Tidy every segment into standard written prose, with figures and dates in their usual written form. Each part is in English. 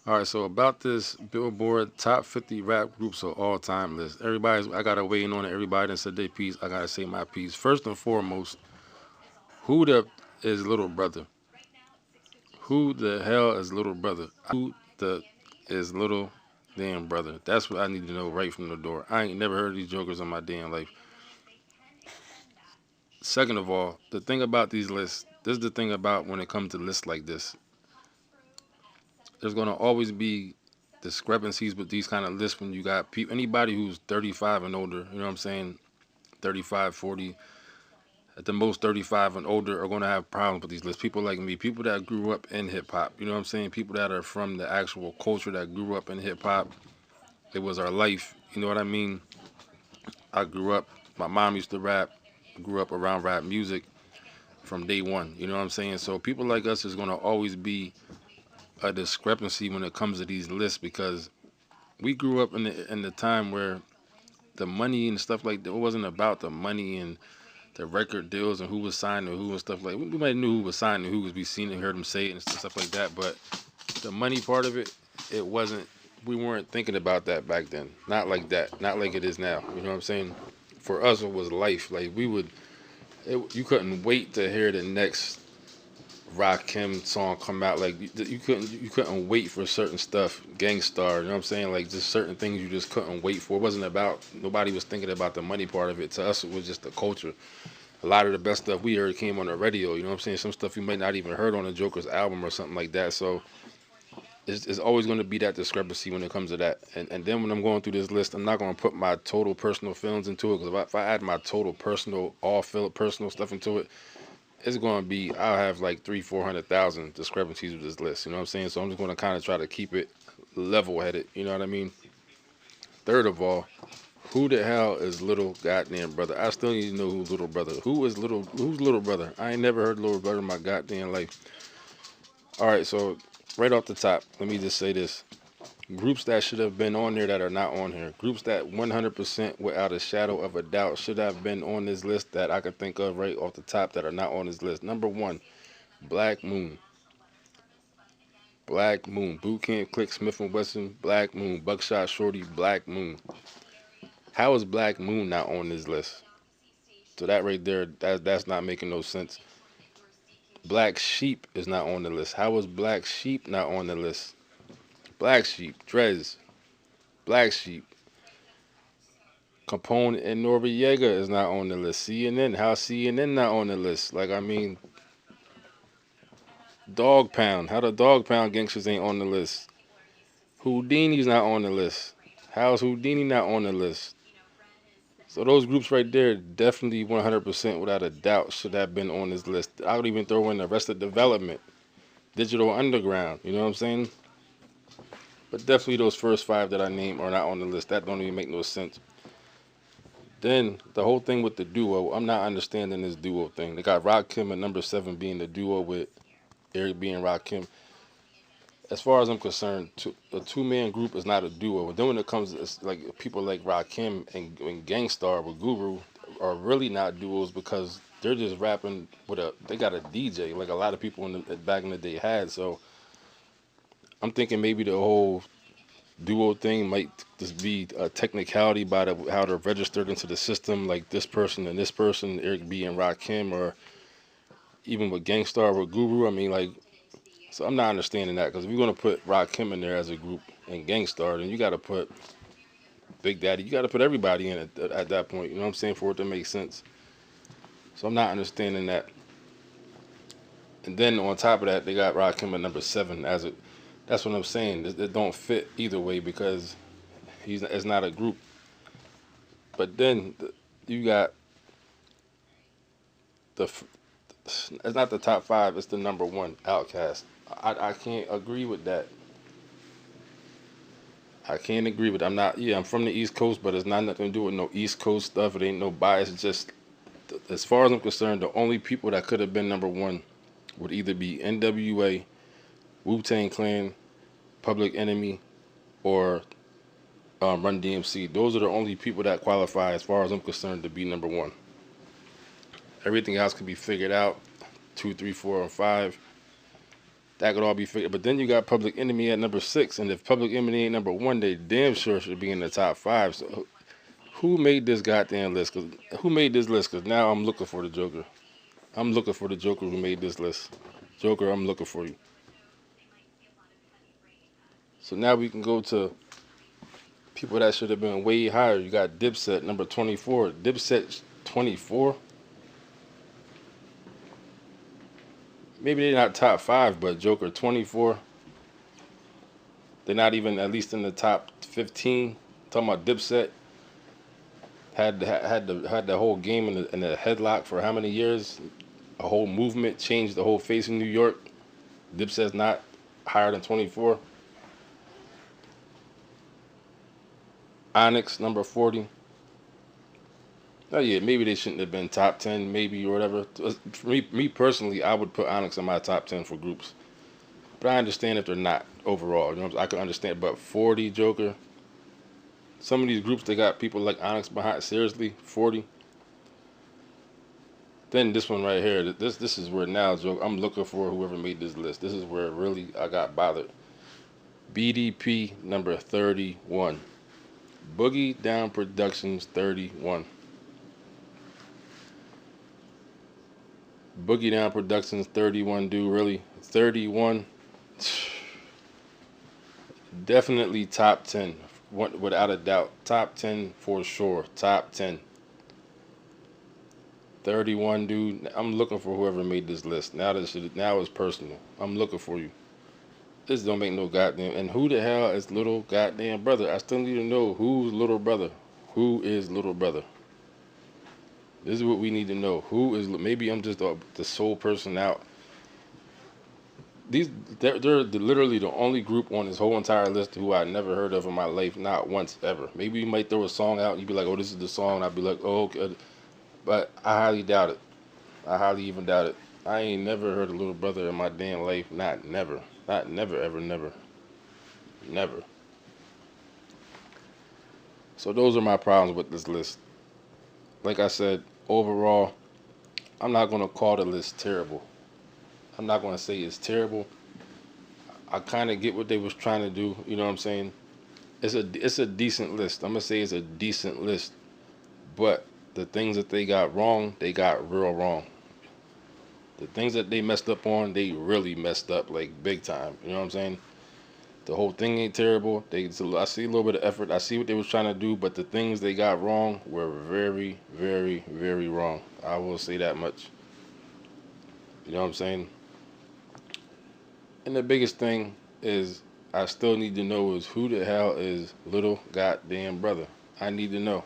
All right, so about this Billboard top 50 rap groups of all time list. I gotta weigh in on it. Everybody done said their piece. I gotta say my piece. First and foremost, who the is Little Brother? Who the hell is Little Brother? Who the is Little damn brother? That's what I need to know right from the door. I ain't never heard of these jokers in my damn life. Second of all, the thing about these lists, this is the thing about when it comes to lists like this. There's gonna always be discrepancies with these kind of lists when you got people, anybody who's 35 and older, you know what I'm saying? 35, 40, at the most 35 and older are going to have problems with these lists. People like me, people that grew up in hip hop, you know what I'm saying? People that are from the actual culture that grew up in hip hop. It was our life, you know what I mean? I grew up, my mom used to rap, grew up around rap music from day one, you know what I'm saying? So people like us is going to always be a discrepancy when it comes to these lists because we grew up in the time where the money and stuff like that, it wasn't about the money and the record deals and who was signed to who and stuff like. We might knew who was signed to who because we seen and heard them say it and stuff like that. But the money part of it, it wasn't. We weren't thinking about that back then. Not like that. Not like it is now. You know what I'm saying? For us, it was life. Like we would. You couldn't wait to hear the next Rakim song come out. Like you couldn't wait for certain stuff. Gangstar, you know what I'm saying? Like just certain things you just couldn't wait for. It wasn't about nobody was thinking about the money part of it. To us, it was just the culture. A lot of the best stuff we heard came on the radio. You know what I'm saying? Some stuff you might not even heard on a Joker's album or something like that. So it's always going to be that discrepancy when it comes to that. And then when I'm going through this list, I'm not going to put my total personal feelings into it because if I add my total personal, personal stuff into it, it's going to be I'll have like 400,000 discrepancies with this list. You know what I'm saying? So I'm just going to kind of try to keep it level headed. You know what I mean? Third of all, who the hell is Little Goddamn Brother? I still need to know who's Little Brother. Who's Little Brother? I ain't never heard Little Brother in my goddamn life. All right, so right off the top, let me just say this. Groups that should have been on there that are not on here. Groups that 100% without a shadow of a doubt should have been on this list that I could think of right off the top that are not on this list. Number one, Black Moon. Black Moon. Boot Camp Click, Smith& and Wesson, Black Moon. Buckshot Shorty, Black Moon. How is Black Moon not on this list? So that right there, that's not making no sense. Black Sheep is not on the list. How is Black Sheep not on the list? Black Sheep, Drez, Black Sheep, Capone and Noriega is not on the list. CNN, how CNN not on the list? Like I mean, Dog Pound, how the Dog Pound gangsters ain't on the list? Houdini's not on the list. How's Houdini not on the list? So those groups right there, definitely 100% without a doubt, should have been on this list. I would even throw in the rest of Development, Digital Underground. You know what I'm saying? But definitely those first five that I named are not on the list. That don't even make no sense. Then the whole thing with the duo, I'm not understanding this duo thing. They got Rakim at number seven being the duo with Eric B and Rakim. As far as I'm concerned, a two-man group is not a duo. And then when it comes to like people like Rakim and Gangstar with Guru are really not duos because they're just rapping with they got a DJ like a lot of people back in the day had. So I'm thinking maybe the whole duo thing might just be a technicality by how they're registered into the system, like this person, Eric B and Rakim, or even with Gangstar with Guru. I mean, like, so I'm not understanding that because if you're gonna put Rakim in there as a group and Gangstar, then you got to put Big Daddy. You got to put everybody in it at that point. You know what I'm saying for it to make sense. So I'm not understanding that. And then on top of that, they got Rakim at number seven as it. That's what I'm saying. It don't fit either way because it's not a group. But then you got the it's not the top five. It's the number one Outcast. I can't agree with that. I can't agree with. I'm not. Yeah, I'm from the East Coast, but it's not nothing to do with no East Coast stuff. It ain't no bias. It's just as far as I'm concerned, the only people that could have been number one would either be N.W.A., Wu Tang Clan, Public Enemy, or Run DMC. Those are the only people that qualify, as far as I'm concerned, to be number one. Everything else can be figured out. Two, three, four, and five. That could all be figured. But then you got Public Enemy at number 6, and if Public Enemy ain't number 1, they damn sure should be in the top 5. So who made this goddamn list? Who made this list? Cause now I'm looking for the Joker. I'm looking for the Joker who made this list. Joker, I'm looking for you. So now we can go to people that should have been way higher. You got Dipset, number 24. Dipset 24. Maybe they're not top 5, but Joker 24. They're not even at least in the top 15. Talking about Dipset. Had the whole game in the headlock for how many years? A whole movement, changed the whole face of New York. Dipset's not higher than 24. Onyx, number 40. Oh yeah, maybe they shouldn't have been top 10, maybe, or whatever. For me personally, I would put Onyx in my top 10 for groups. But I understand if they're not overall. You know, I can understand. But 40 Joker. Some of these groups, they got people like Onyx behind. Seriously, 40. Then this one right here. This is where now, Joker. I'm looking for whoever made this list. This is where really I got bothered. BDP number 31. Boogie Down Productions 31. Boogie Down Productions 31, dude, really? 31. Definitely top 10, without a doubt. Top 10 for sure. Top 10. 31, dude. I'm looking for whoever made this list. Now it's personal. I'm looking for you. This don't make no goddamn. And who the hell is little goddamn brother? I still need to know who's little brother. Who is little brother? This is what we need to know. Who is? Maybe I'm just the sole person out. They're literally the only group on this whole entire list who I never heard of in my life, not once ever. Maybe you might throw a song out and you'd be like, "Oh, this is the song." And I'd be like, "Oh, okay," but I highly doubt it. I highly even doubt it. I ain't never heard of Little Brother in my damn life. Not never. Not never, ever, never. Never. So those are my problems with this list. Like I said, overall, I'm not going to call the list terrible. I'm not going to say it's terrible. I kind of get what they was trying to do. You know what I'm saying? It's a decent list. I'm going to say it's a decent list. But the things that they got wrong, they got real wrong. The things that they messed up on, they really messed up, like, big time. You know what I'm saying? The whole thing ain't terrible. I see a little bit of effort. I see what they was trying to do, but the things they got wrong were very, very, very wrong. I will say that much. You know what I'm saying? And the biggest thing is I still need to know is who the hell is little goddamn brother. I need to know.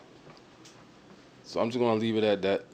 So I'm just going to leave it at that.